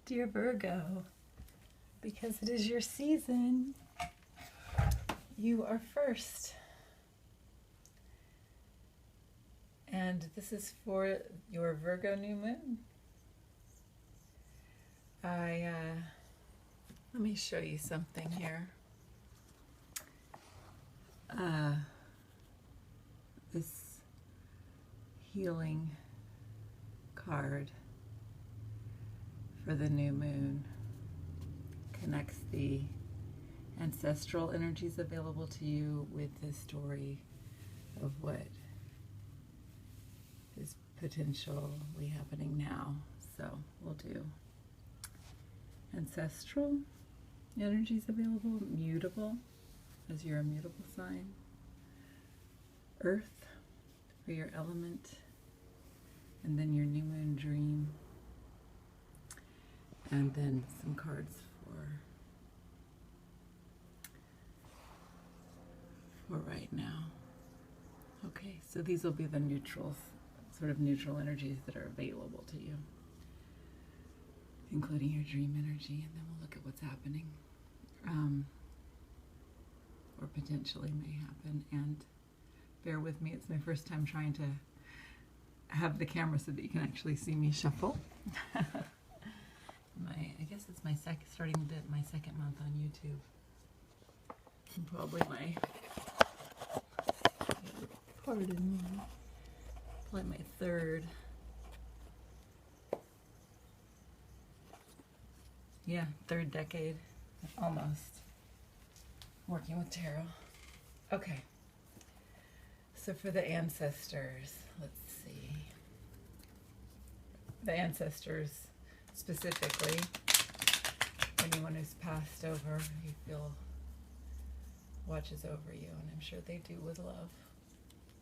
Dear Virgo, because it is your season, you are first. And this is for your Virgo new moon. Let me show you something here. This healing card for the new moon connects the ancestral energies available to you with the story of what is potentially happening now. So we'll do ancestral energies available, mutable, as you're a mutable sign, earth for your element, and then your new moon dream, and then some cards for right now. Okay, so these will be the neutrals, sort of neutral energies that are available to you, including your dream energy, and then we'll look at what's happening, or potentially may happen. And bear with me, it's my first time trying to have the camera so that you can actually see me shuffle. I guess it's my starting my second month on YouTube. And probably pardon me, probably my third. Yeah, third decade, almost, working with tarot. Okay, so for the ancestors, let's see. The ancestors, specifically, anyone who's passed over, you feel watches over you, and I'm sure they do with love,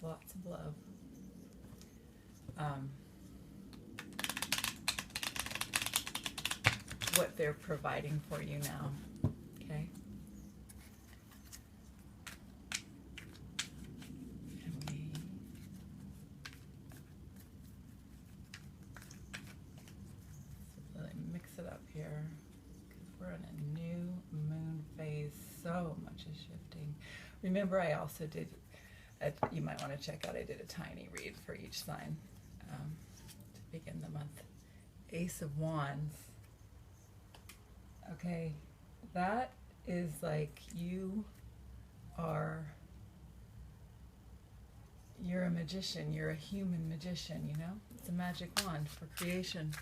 lots of love. What they're providing for you now, okay? And so let me mix it up here, because we're in a new moon phase. So much is shifting. Remember, I also did, you might want to check out, I did a tiny read for each sign to begin the month. Ace of Wands. Okay, that is like you're a magician, you're a human magician, you know? It's a magic wand for creation.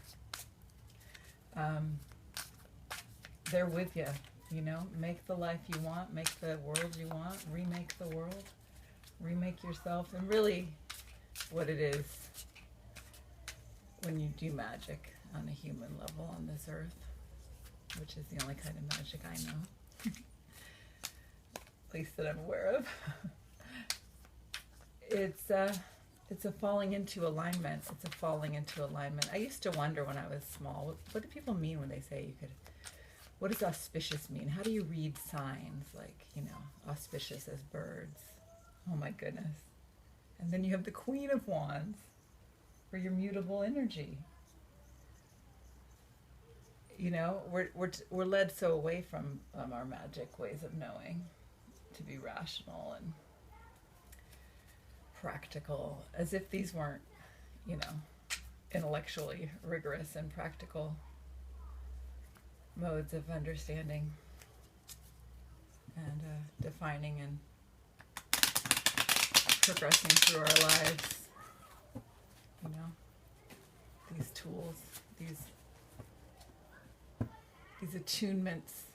They're with you, you know? Make the life you want, make the world you want, remake the world, remake yourself, and really what it is when you do magic on a human level on this earth, which is the only kind of magic I know, at least that I'm aware of. It's a falling into alignment. It's a falling into alignment. I used to wonder when I was small, what do people mean when they say you could, what does auspicious mean? How do you read signs like, you know, auspicious as birds? Oh my goodness. And then you have the Queen of Wands for your mutable energy. You know, we're led so away from our magic ways of knowing to be rational and practical, as if these weren't, you know, intellectually rigorous and practical modes of understanding and defining and progressing through our lives. You know, these tools, these attunements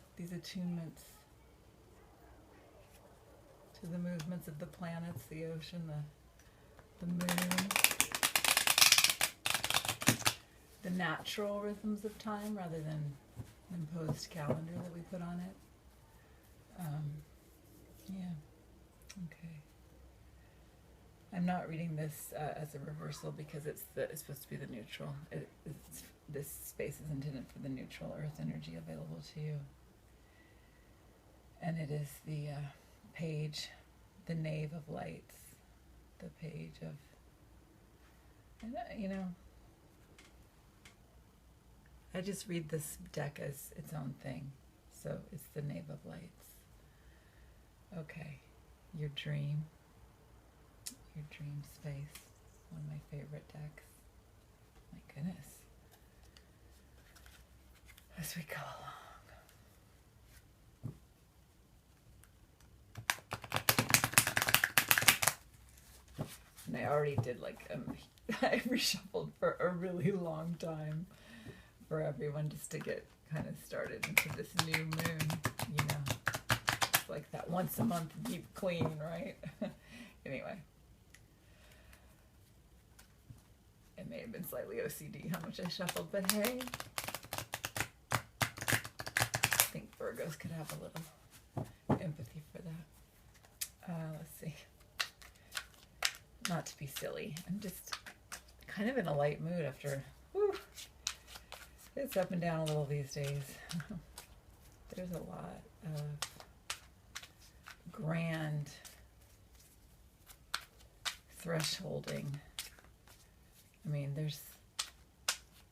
to the movements of the planets, the ocean, the moon, the natural rhythms of time rather than an imposed calendar that we put on it. Yeah, okay. I'm not reading this as a reversal because it's supposed to be the neutral. This space is intended for the neutral earth energy available to you. And it is the page, the Knave of Lights, the page of, and, you know, I just read this deck as its own thing. So it's the Knave of Lights. Okay, your dream space, one of my favorite decks. My goodness. As we go along. And I already did like, I reshuffled for a really long time for everyone just to get kind of started into this new moon, you know. It's like that once a month deep clean, right? Anyway. It may have been slightly OCD how much I shuffled, but hey. I think Virgos could have a little empathy for that. Let's see. Not to be silly. I'm just kind of in a light mood after, whew, it's up and down a little these days. There's a lot of grand thresholding. I mean,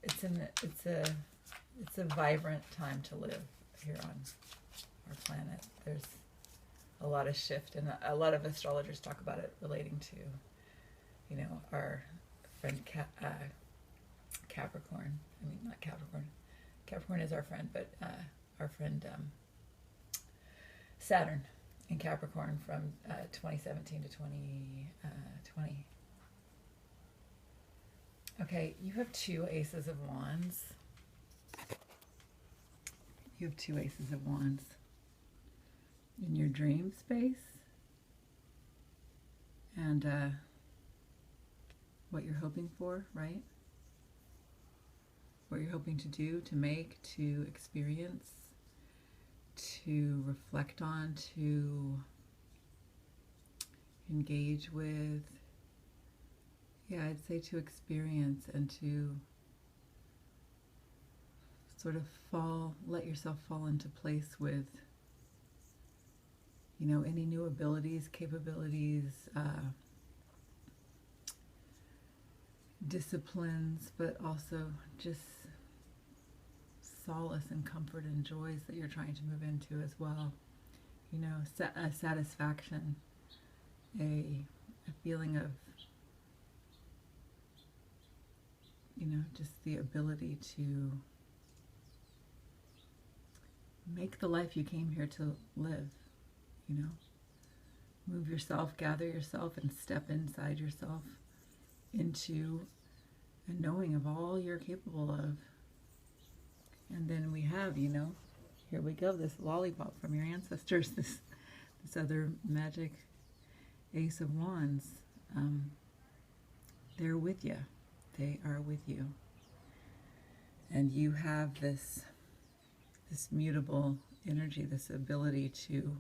it's a vibrant time to live here on our planet. There's a lot of shift, and a lot of astrologers talk about it relating to, you know, our friend Capricorn. I mean, not Capricorn. Capricorn is our friend, but our friend Saturn in Capricorn from 2017 to 2020. Okay, you have 2 aces of wands. You have 2 aces of wands in your dream space, and what you're hoping for, right? What you're hoping to do, to make, to experience, to reflect on, to engage with. Yeah, I'd say to experience and to sort of let yourself fall into place with, you know, any new abilities, capabilities, disciplines, but also just solace and comfort and joys that you're trying to move into as well. You know, a satisfaction, a feeling of, you know, just the ability to make the life you came here to live, you know. Move yourself, gather yourself, and step inside yourself into a knowing of all you're capable of. And then we have, you know, here we go, this lollipop from your ancestors, this other magic ace of wands. They're with you. They are with you. And you have this mutable energy, this ability to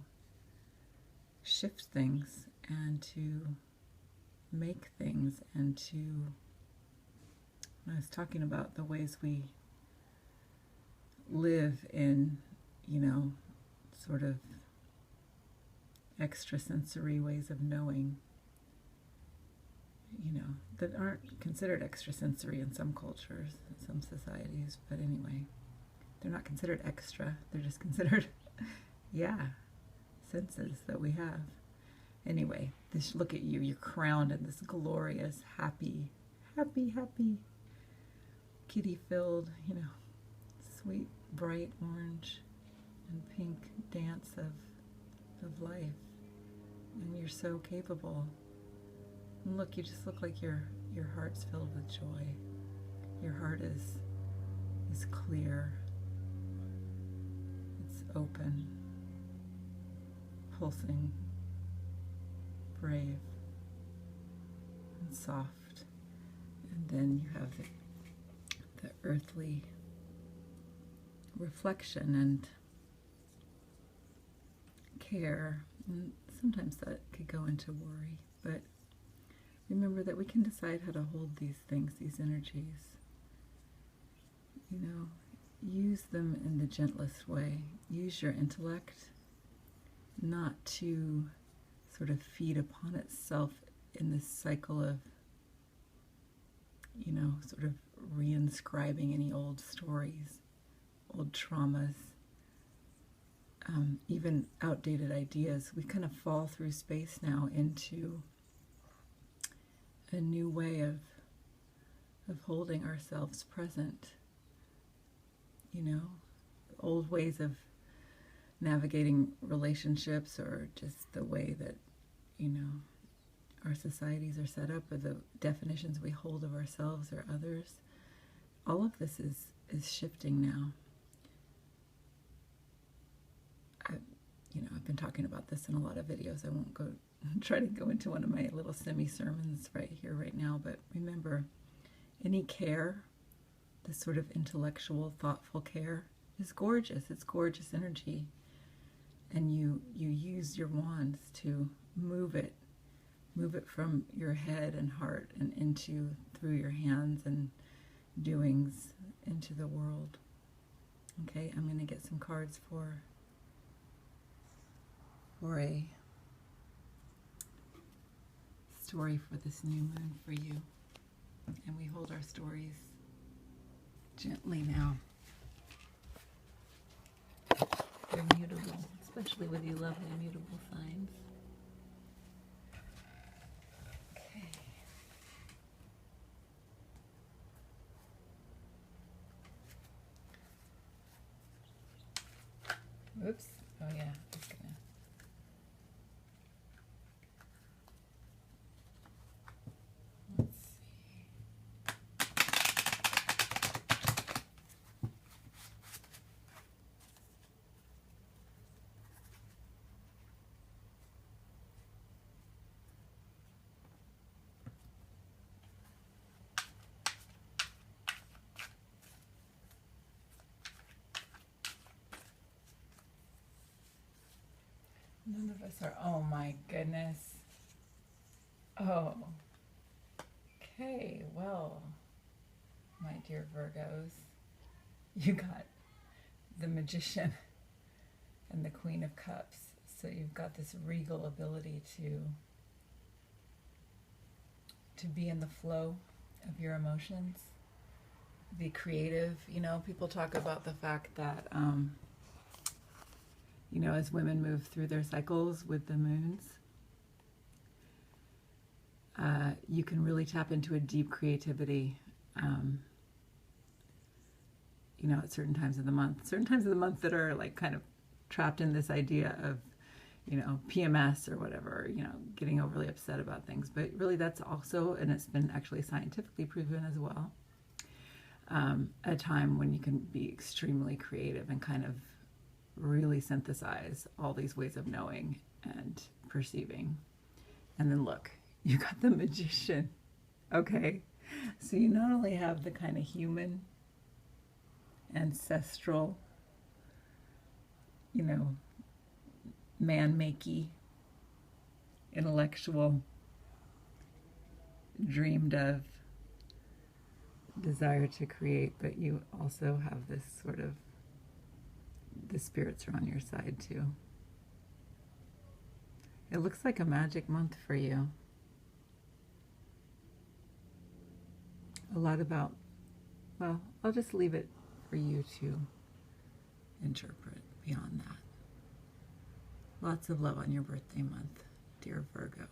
shift things and to make things, and to, when I was talking about the ways we live in, you know, sort of extrasensory ways of knowing, you know, that aren't considered extrasensory in some cultures, in some societies, but anyway, they're not considered extra, they're just considered, yeah, senses that we have. Anyway, this, look at you, you're crowned in this glorious, happy, kitty-filled, you know, sweet, bright orange and pink dance of life. And you're so capable. And look, you just look like your heart's filled with joy. Your heart is clear. It's open, pulsing, brave, and soft. And then you have the earthly reflection and care. And sometimes that could go into worry, but remember that we can decide how to hold these things, these energies. You know, use them in the gentlest way. Use your intellect not to sort of feed upon itself in this cycle of, you know, sort of reinscribing any old stories, old traumas, even outdated ideas. We kind of fall through space now into a new way of holding ourselves present. You know, old ways of navigating relationships, or just the way that, you know, our societies are set up, or the definitions we hold of ourselves or others. All of this is shifting now. I've been talking about this in a lot of videos. I won't try to go into one of my little semi-sermons right here, right now, but remember, any care, this sort of intellectual, thoughtful care, is gorgeous. It's gorgeous energy. And you use your wands to move it from your head and heart and through your hands and doings into the world. Okay, I'm going to get some cards for a story for this new moon for you. And we hold our stories gently now. They're mutable, especially with you lovely mutable signs. Okay. Oops. Oh yeah, just gonna. Let's see. None of us are. Oh my goodness. Oh. Okay, well, my dear Virgos, you got the Magician and the Queen of Cups. So you've got this regal ability to be in the flow of your emotions, be creative. You know, people talk about the fact that, you know, as women move through their cycles with the moons, you can really tap into a deep creativity, you know, at certain times of the month that are like kind of trapped in this idea of, you know, PMS or whatever, you know, getting overly upset about things. But really that's also, and it's been actually scientifically proven as well, a time when you can be extremely creative and kind of really synthesize all these ways of knowing and perceiving. And then look, you got the Magician. Okay, so you not only have the kind of human, ancestral, you know, man-makey, intellectual, dreamed of desire to create, but you also have this sort of, the spirits are on your side too. It looks like a magic month for you. A lot about, well, I'll just leave it for you to interpret beyond that. Lots of love on your birthday month, dear Virgo.